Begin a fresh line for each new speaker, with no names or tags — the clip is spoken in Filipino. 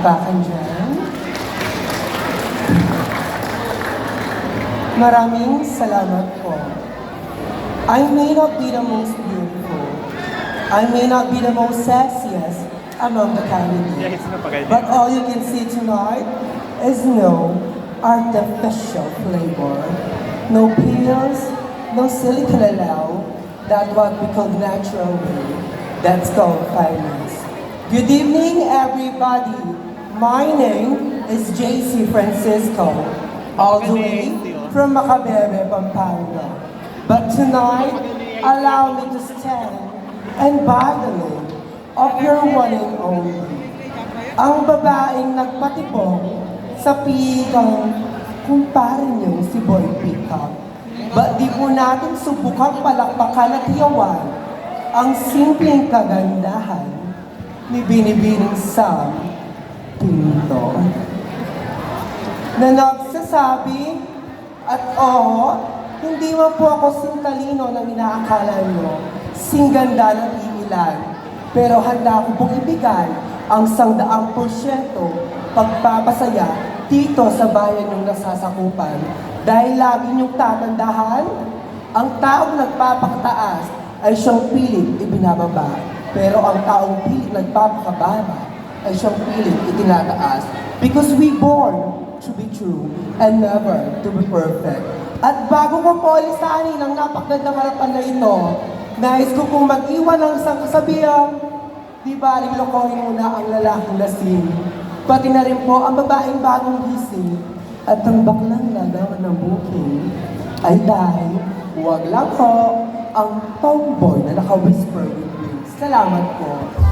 palakpakan dyan. Maraming salamat po. I may not be the most beautiful. I may not be the most sexiest among the candidates. But all you can see tonight is no artificial flavor. No pills, no silicone allowed. That's what we call natural way. That's called finance. Good evening, everybody. My name is JC Francisco, all the way from Macabebe, Pampanga. But tonight, allow me to stand and by the name of your one and only. Ang babaeng nagpatibong sa pigang kumpare niyo si Boy Pickup. Ba't di po natin subukang palakpakan at hiyawan ang simpleng kagandahan ni Binibining Sam Pinto na nagsasabi at hindi man po ako singtalino na inaakala nyo, singganda ng iilan. Pero handa ko pong ibigay ang 100% pagpapasaya dito sa bayan yung nasasakupan. Dahil lagi niyong tatandahan, ang taong nagpapakataas ay siyang pilit ibinababa. Pero ang taong pilit nagpapakababa ay siyang pilit itinataas. Because we born to be true and never to be perfect. At bago ko po alisanin ang napakagandang harapan na ito, nais ko pong mag-iwan ng isang kasabihan, di ba, lokohin muna ang lalaking lasing. Pati na rin po ang babaeng bagong gising at ang baklang lagawan ng booking ay dahil huwag lang po ang tomboy na naka-whisper with wings. Salamat po.